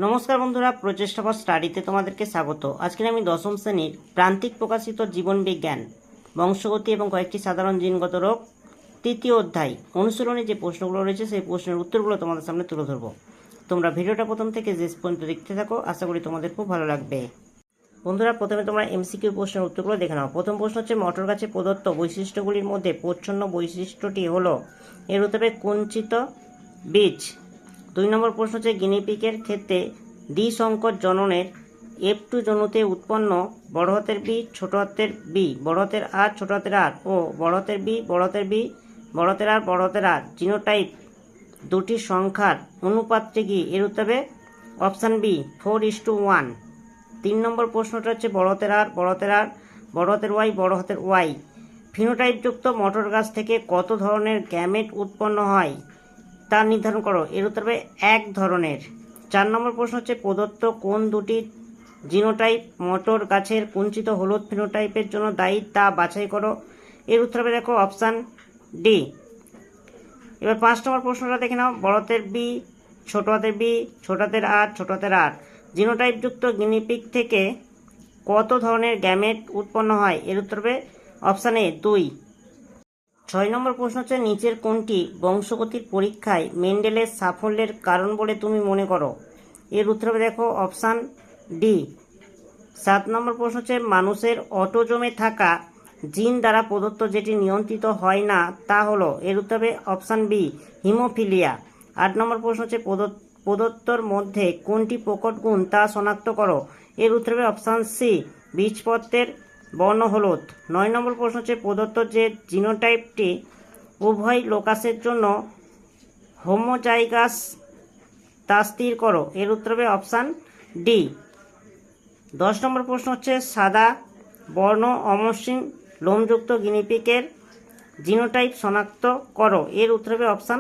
নমস্কার বন্ধুরা, প্রচেষ্টা ফর স্টাডিতে তোমাদেরকে স্বাগত। আজকে আমি দশম শ্রেণীর প্রান্তিক প্রকাশিত জীবন বিজ্ঞান, বংশগতি এবং কয়েকটি সাধারণ জিনগত রোগ তৃতীয় অধ্যায় অনুশীলনে যে প্রশ্নগুলো রয়েছে সেই প্রশ্নের উত্তরগুলো তোমাদের সামনে তুলে ধরবো। তোমরা ভিডিওটা প্রথম থেকে শেষ পর্যন্ত দেখতে থাকো, আশা করি তোমাদের খুব ভালো লাগবে। বন্ধুরা, প্রথমে তোমরা এমসিকিউ প্রশ্নের উত্তরগুলো দেখে নাও। প্রথম প্রশ্ন হচ্ছে, মটর গাছে প্রদত্ত বৈশিষ্ট্যগুলির মধ্যে প্রচ্ছন্ন বৈশিষ্ট্যটি হলো এর উত্তরে কুঞ্চিত বীজ। 2 নম্বর প্রশ্ন হচ্ছে, গিনিপিগের ক্ষেত্রে দ্বিসংকর জননের F2 জনুতে উৎপন্ন বড় হাতের বি, ছোট হাতের বি, বড় হাতের আর, ছোট হাতের আর ও বড় হাতের বি, বড় হাতের বি, বড় হাতের আর, বড় হাতের আর জিনোটাইপ দুটি সংখ্যার অনুপাতটি কি? এর উত্তরে অপশান বি 4:1। 3 নম্বর প্রশ্নটা হচ্ছে, বড় হাতের আর, বড় হাতের আর, বড় হাতের ওয়াই, বড় হাতের ওয়াই ফিনোটাইপযুক্ত মটর গাছ থেকে কত ধরনের গ্যামেট উৎপন্ন হয় তা নির্ধারণ করো। এর উত্তর হবে 1 ধরনের। 4 নম্বর প্রশ্ন হচ্ছে, প্রদত্ত কোন দুটি জিনোটাইপ মটর গাছের কুঞ্চিত হলুদ ফিনোটাইপের জন্য দায়ী তা বাছাই করো। এর উত্তর হবে দেখো অপশান ডি। এবার 5 নম্বর প্রশ্নটা দেখে নাও, বড় হাতের বি, ছোট হাতের বি, ছোট হাতের আর, ছোট হাতের আর জিনোটাইপযুক্ত গিনিপিগ থেকে কত ধরনের গ্যামেট উৎপন্ন হয়? এর উত্তর হবে অপশান এ 2। 6 নম্বর প্রশ্ন হচ্ছে, নিচের কোনটি বংশগতির পরীক্ষায় মেন্ডেলের সাফল্যের কারণ বলে তুমি মনে করো? এর উত্তর হবে দেখো অপশান ডি। 7 নম্বর প্রশ্ন হচ্ছে, মানুষের অটোজোমে থাকা জিন দ্বারা প্রদত্ত যেটি নিয়ন্ত্রিত হয় না তা হলো? এর উত্তর হবে অপশান বি হিমোফিলিয়া। 8 নম্বর প্রশ্ন হচ্ছে, প্রদত্তর মধ্যে কোনটি প্রকট গুণ তা শনাক্ত করো? এর উত্তর হবে অপশান সি বীজপত্রের বর্ণ হলুদ। 9 নম্বর প্রশ্ন হচ্ছে, প্রদত্ত যে জিনোটাইপটি উভয় লোকাসের জন্য হোমোজাইগাস তা স্থির করো। এর উত্তর হবে অপশান ডি। 10 নম্বর প্রশ্ন হচ্ছে, সাদা বর্ণ অমসৃণ লোমযুক্ত গিনিপিগের জিনোটাইপ শনাক্ত করো। এর উত্তর হবে অপশান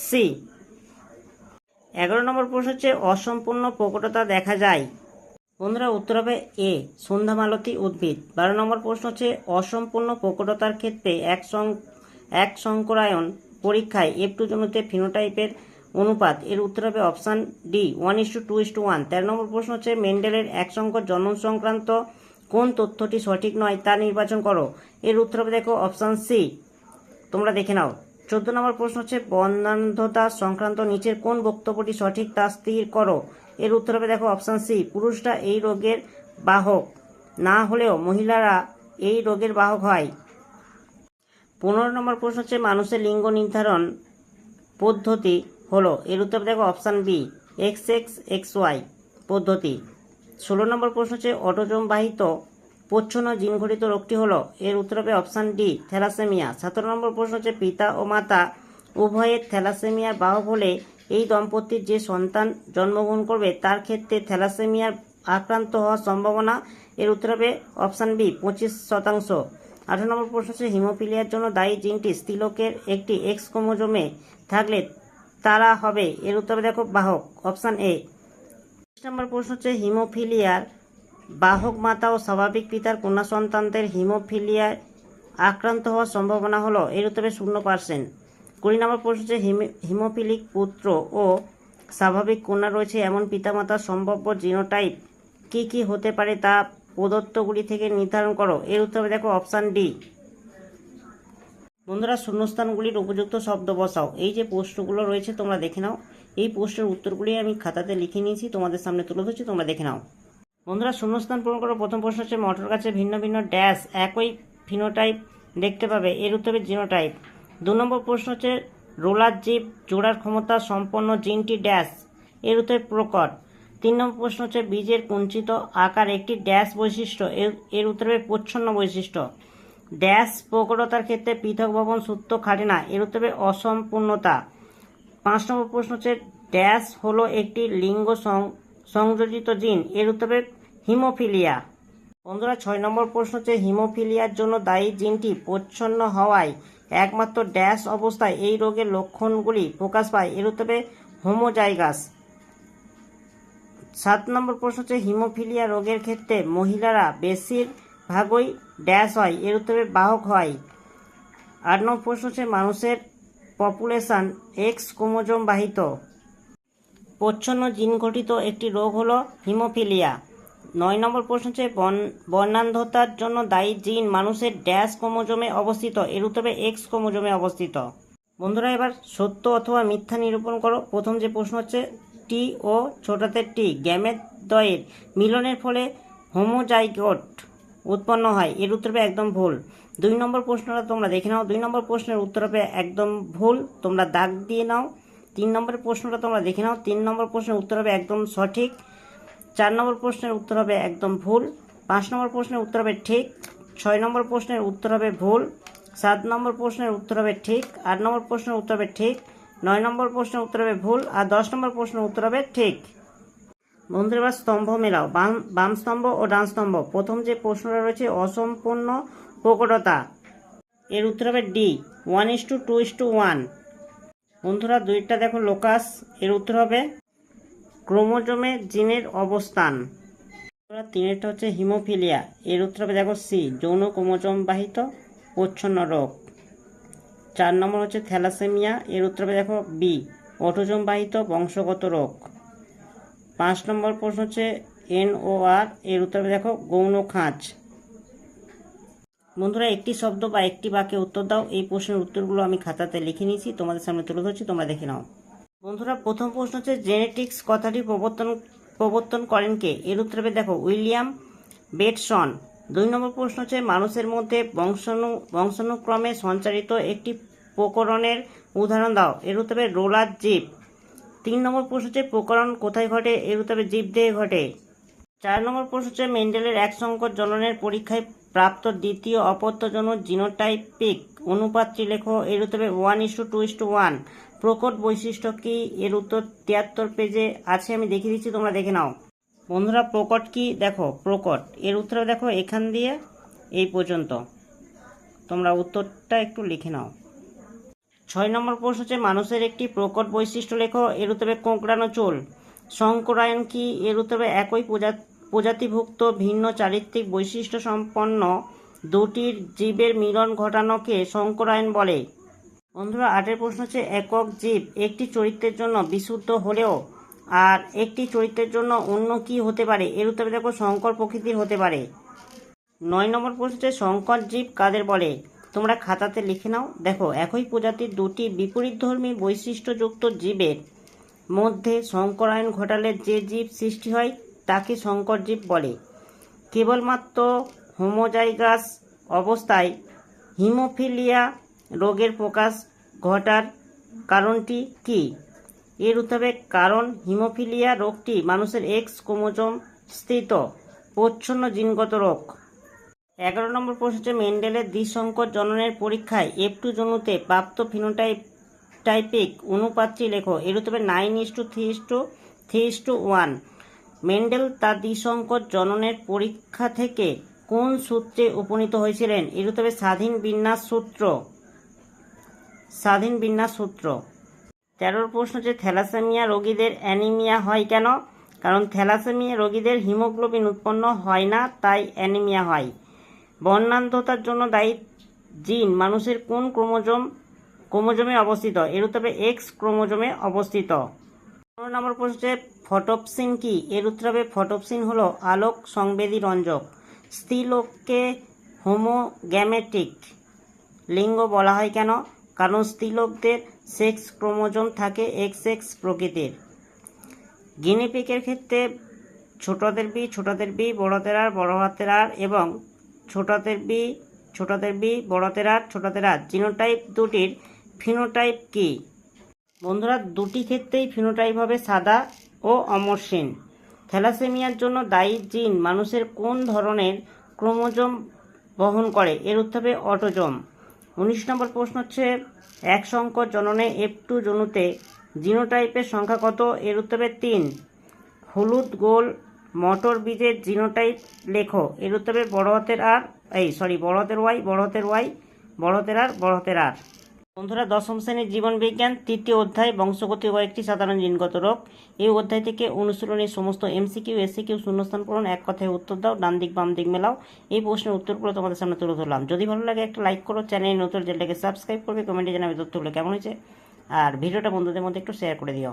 সি। 11 নম্বর প্রশ্ন হচ্ছে, অসম্পূর্ণ প্রকটতা দেখা যায়। বন্ধুরা, উত্তর হবে এ সন্ধ্যামালতী উদ্ভিদ। 12 নম্বর প্রশ্ন হচ্ছে, অসম্পূর্ণ প্রকটতার ক্ষেত্রে এক সংকরায়ন পরীক্ষায় F2 জনুতে ফিনোটাইপের অনুপাত। এর উত্তর হবে অপশান ডি 1:2:1। 13 নম্বর প্রশ্ন হচ্ছে, মেন্ডেলের এক সংকর জনন সংক্রান্ত কোন তথ্যটি সঠিক নয় তা নির্বাচন করো। এর উত্তর হবে দেখো অপশান সি। তোমরা দেখে নাও। 14 নম্বর প্রশ্ন হচ্ছে, বর্ণান্ধতা সংক্রান্ত নিচের কোন বক্তব্যটি সঠিক তা স্থির করো। এর উত্তর হবে দেখো অপশান সি পুরুষরা এই রোগের বাহক না হলেও মহিলারা এই রোগের বাহক হয়। 15 নম্বর প্রশ্ন হচ্ছে, মানুষের লিঙ্গ নির্ধারণ পদ্ধতি হলো? এর উত্তর দেখো অপশান বি XXXY পদ্ধতি। 16 নম্বর প্রশ্ন হচ্ছে, অটোজোম বাহিত প্রচ্ছন্ন জিনঘটিত রোগটি হলো? এর উত্তর হবে অপশান ডি থ্যালাসেমিয়া। 17 নম্বর প্রশ্ন হচ্ছে, পিতা ও মাতা উভয়ের থ্যালাসেমিয়ার বাহক হলে এই দম্পতির যে সন্তান জন্মগ্রহণ করবে তার ক্ষেত্রে থ্যালাসেমিয়ার আক্রান্ত হওয়ার সম্ভাবনা? এর উত্তর হবে অপশান বি 25%। 18 নম্বর প্রশ্ন হচ্ছে, হিমোফিলিয়ার জন্য দায়ী জিনটি স্ত্রীলোকের একটি X ক্রোমোজোমে থাকলে তারা হবে? এর উত্তর হবে দেখো বাহক, অপশান এ। 20 নম্বর প্রশ্ন হচ্ছে, হিমোফিলিয়ার বাহক মাতা ও স্বাভাবিক পিতার কন্যা সন্তানদের হিমোফিলিয়ায় আক্রান্ত হওয়ার সম্ভাবনা হলো? এর উত্তর হবে 0%। 20 নম্বর প্রশ্ন হচ্ছে, হিমোফিলিক পুত্র ও স্বাভাবিক কন্যা রয়েছে এমন পিতামাতার সম্ভাব্য জিনোটাইপ কি কি হতে পারে তা প্রদত্তগুলি থেকে নির্ধারণ করো। এর উত্তর হবে দেখো অপশান ডি। বন্ধুরা, শূন্যস্থানগুলির উপযুক্ত শব্দ বসাও। এই যে প্রশ্নগুলো রয়েছে তোমরা দেখে নাও। এই প্রশ্নের উত্তরগুলি আমি খাতাতে লিখে নিয়েছি, তোমাদের সামনে তুলে ধরছি, তোমরা দেখে নাও। বন্ধুরা, শূন্যস্থান পূরণ করো। প্রথম প্রশ্ন হচ্ছে, মটর গাছে ভিন্ন ভিন্ন ড্যাশ একই ফিনোটাইপ দেখতে পাবে। এর উত্তর হবে জিনোটাইপ। 2 নম্বর প্রশ্ন হচ্ছে, রোলার জীব জোড়ার ক্ষমতা সম্পন্ন জিনটি ড্যাশ। এর উত্তর প্রকট। 3 নম্বর প্রশ্ন হচ্ছে, বীজের কুঞ্চিত আকার একটি ড্যাশ বৈশিষ্ট্য। এর উত্তর হবে প্রচ্ছন্ন বৈশিষ্ট্য। ড্যাশ প্রকটতার ক্ষেত্রে পৃথক ভবন সূত্র খাটে না। এর উত্তর হবে অসম্পূর্ণতা। 5 নম্বর প্রশ্ন হচ্ছে, ড্যাশ হলো একটি লিঙ্গ সংযোজিত জিন। এর উত্তর হবে হিমোফিলিয়া। বন্ধুরা, 6 নম্বর প্রশ্ন হচ্ছে, হিমোফিলিয়ার জন্য দায়ী জিনটি প্রচ্ছন্ন হওয়ায় একমাত্র ড্যাশ অবস্থায় এই রোগের লক্ষণগুলি প্রকাশ পায়। এর উত্তর হবে হোমোজাইগাস। 7 নম্বর প্রশ্ন হচ্ছে, হিমোফিলিয়া রোগের ক্ষেত্রে মহিলারা বেশিরভাগই ড্যাশ হয়। এর উত্তর হবে বাহক হয়। 8 নম্বর প্রশ্ন হচ্ছে, মানুষের পপুলেশন X ক্রোমোজোম বাহিত। প্রচ্ছন্ন জিন গঠিত একটি রোগ হলো হিমোফিলিয়া। 9 নম্বর প্রশ্ন হচ্ছে বর্ণান্ধতার জন্য দায়ী জিন মানুষের ড্যাশ ক্রোমোজোমে অবস্থিত, এর উত্তরে এক্স ক্রোমোজোমে অবস্থিত। বন্ধুরা এবার সত্য অথবা মিথ্যা নিরূপণ করো। প্রথম যে প্রশ্ন হচ্ছে টি ও ছোটাতে টি গ্যামেট দ্বয়ের মিলনের ফলে হোমোজাইগোট উৎপন্ন হয়, এর উত্তর হবে একদম ভুল। 2 নম্বর প্রশ্নটা তোমরা দেখে নাও। 2 নম্বর প্রশ্নের উত্তর হবে একদম ভুল, তোমরা দাগ দিয়ে নাও। 3 নম্বরের প্রশ্নটা তোমরা দেখে নাও। 3 নম্বর প্রশ্নের উত্তর হবে একদম সঠিক। 4 নম্বর প্রশ্নের উত্তর হবে একদম ভুল। 5 নম্বর প্রশ্নের উত্তর হবে ঠিক। 6 নম্বর প্রশ্নের উত্তর হবে ভুল। 7 নম্বর প্রশ্নের উত্তর হবে ঠিক। 8 নম্বর প্রশ্নের উত্তর হবে ঠিক। 9 নম্বর প্রশ্নের উত্তর হবে ভুল। আর 10 নম্বর প্রশ্নের উত্তর হবে ঠিক। বন্ধুরা এবার স্তম্ভ মেলাও, বাম স্তম্ভ ও ডান স্তম্ভ। প্রথম যে প্রশ্নটা রয়েছে অসম্পূর্ণ প্রকটতা, এর উত্তর হবে ডি 1:2:1। বন্ধুরা 2টা দেখো লোকাস, এর উত্তর হবে ক্রোমোজোমে জিনের অবস্থান। 3টা হচ্ছে হিমোফিলিয়া, এর উত্তর হবে দেখো সি যৌন ক্রোমোজোম বাহিত প্রচ্ছন্ন রোগ। 4 নম্বর হচ্ছে থ্যালাসেমিয়া, এর উত্তর হবে দেখো বি অটোজোম বাহিত বংশগত রোগ। 5 নম্বর প্রশ্ন হচ্ছে NOR, এর উত্তর হবে দেখো গৌণ খাঁজ। বন্ধুরা একটি শব্দ বা একটি বাক্যে উত্তর দাও। এই প্রশ্নের উত্তরগুলো আমি খাতাতে লিখে নিয়েছি, তোমাদের সামনে তুলে ধরছি, তোমরা দেখে নাও। বন্ধুরা প্রথম প্রশ্ন হচ্ছে জেনেটিক্স কথাটি প্রবর্তন করেন কে, এর উত্তর হবে দেখো উইলিয়াম বেটসন। 2 নম্বর প্রশ্ন হচ্ছে মানুষের মধ্যে বংশানুক্রমে সঞ্চারিত একটি প্রকরণের উদাহরণ দাও, এর উত্তর হবে রোলার জীব। 3 নম্বর প্রশ্ন হচ্ছে প্রকরণ কোথায় ঘটে, এর উত্তর হবে জীবদেহে ঘটে। 4 নম্বর প্রশ্ন হচ্ছে মেন্ডেলের এক সংকর জননের পরীক্ষায় প্রাপ্ত দ্বিতীয় অপত্যজনক জিনোটাইপিক অনুপাতটি লেখো, এর উত্তর হবে 1:2:1। প্রকট বৈশিষ্ট্য কি, এর উত্তর 73 পেজে আছে, আমি দেখিয়ে দিচ্ছি, তোমরা দেখে নাও। বন্ধুরা প্রকট কি দেখো, প্রকট এর উত্তর দেখো এখান দিয়ে এই পর্যন্ত, তোমরা উত্তরটা একটু লিখে নাও। 6 নম্বর প্রশ্ন হচ্ছে মানুষের একটি প্রকট বৈশিষ্ট্য লেখো, এর উত্তর হবে কোঁকড়ানো চুল। শঙ্করায়ন কি, এর উত্তর হবে একই প্রজাতিভুক্ত ভিন্ন চারিত্রিক বৈশিষ্ট্য সম্পন্ন দুটির জীবের মিলন ঘটানোকে শঙ্করায়ন বলে। বন্ধুরা 8 প্রশ্ন হচ্ছে একক জীব একটি চরিত্রের জন্য বিশুদ্ধ হলেও আর একটি চরিত্রের জন্য অন্য কি হতে পারে, এর উত্তরে দেখো সংকর প্রকৃতির হতে পারে। 9 নম্বর প্রশ্ন হচ্ছে সংকর জীব কাদের বলে, তোমরা খাতাতে লিখে নাও। দেখো একই প্রজাতির দুটি বিপরীতধর্মী বৈশিষ্ট্যযুক্ত জীবের মধ্যে শঙ্করায়ন ঘটালে যে জীব সৃষ্টি হয় তাকে সংকর জীব বলে। কেবলমাত্র হোমোজাইগাস অবস্থায় হিমোফিলিয়া রোগের প্রকাশ ঘটার কারণটি কি, এর উত্তর হবে কারণ হিমোফিলিয়া রোগটি মানুষের এক্স ক্রোমোজোম স্থিত প্রচ্ছন্ন জিনগত রোগ। 11 নম্বর প্রশ্ন হচ্ছে মেন্ডেলের দ্বিসংকর জননের পরীক্ষায় F2 জনুতে প্রাপ্ত ফিনোটাইপিক অনুপাতটি লেখো, এর উত্তর হবে 9:3:1। মেন্ডেল তার দ্বিসংকর জননের পরীক্ষা থেকে কোন সূত্রে উপনীত হয়েছিলেন, এর উত্তর হবে স্বাধীন বিন্যাস সূত্র। 13 প্রশ্ন হচ্ছে থ্যালাসেমিয়া রোগীদের অ্যানিমিয়া হয় কেন, কারণ থ্যালাসেমিয়া রোগীদের হিমোগ্লোবিন উৎপন্ন হয় না, তাই অ্যানিমিয়া হয়। বর্ণান্ধতার জন্য দায়ী জিন মানুষের কোন ক্রোমোজোমে অবস্থিত, এর উত্তর হবে এক্স ক্রোমোজোমে অবস্থিত। 15 নম্বর প্রশ্ন হচ্ছে ফটোপসিন কি, এর উত্তর হবে ফটোপসিন হলো আলোক সংবেদী রঞ্জক। স্ত্রীলোককে হোমোগ্যামেটিক লিঙ্গ বলা হয় কেন, কারণ স্ত্রীলোকদের সেক্স ক্রোমোজোম থাকে XX প্রকৃতির। গিনিপিগের ক্ষেত্রে ছোটদের বি বড়দের আর এবং ছোটদের বি বড়দের আর জিনোটাইপ দুটির ফিনোটাইপ কি। বন্ধুরা দুটি ক্ষেত্রেই ফিনোটাইপ হবে সাদা ও অমসৃণ। থ্যালাসেমিয়ার জন্য দায়ী জিন মানুষের কোন ধরনের ক্রোমোজোম বহন করে, এর উত্তর হবে অটোজোম। 19 নম্বর প্রশ্ন হচ্ছে এক সংকর জননে F2 জনুতে জিনোটাইপের সংখ্যা কত, এর উত্তর হবে 3। হলুদ গোল মটর বীজের জিনোটাইপ লেখো, এর উত্তর হবে বড় হাতের আর। বন্ধুরা 10ম শ্রেণীর জীবন বিজ্ঞান 3য় অধ্যায় বংশগতি ও একটি সাধারণ জিনগত রোগ, এই অধ্যায় থেকে অনুশীলনের সমস্ত MCQ SCQ শূন্যস্থান পূরণ, এক কথায় উত্তর দাও, ডান দিক বাম দিক মেলাও। এই প্রশ্নের উত্তরগুলো তোমাদের সামনে তুলে ধরলাম। যদি ভালো লাগে একটা লাইক করো, চ্যানেল নতুন চ্যানেলটাকে সাবস্ক্রাইব করবে, কমেন্টে জানাবে তথ্যগুলো কেমন হয়েছে, আর ভিডিওটা বন্ধুদের মধ্যে একটু শেয়ার করে দিও।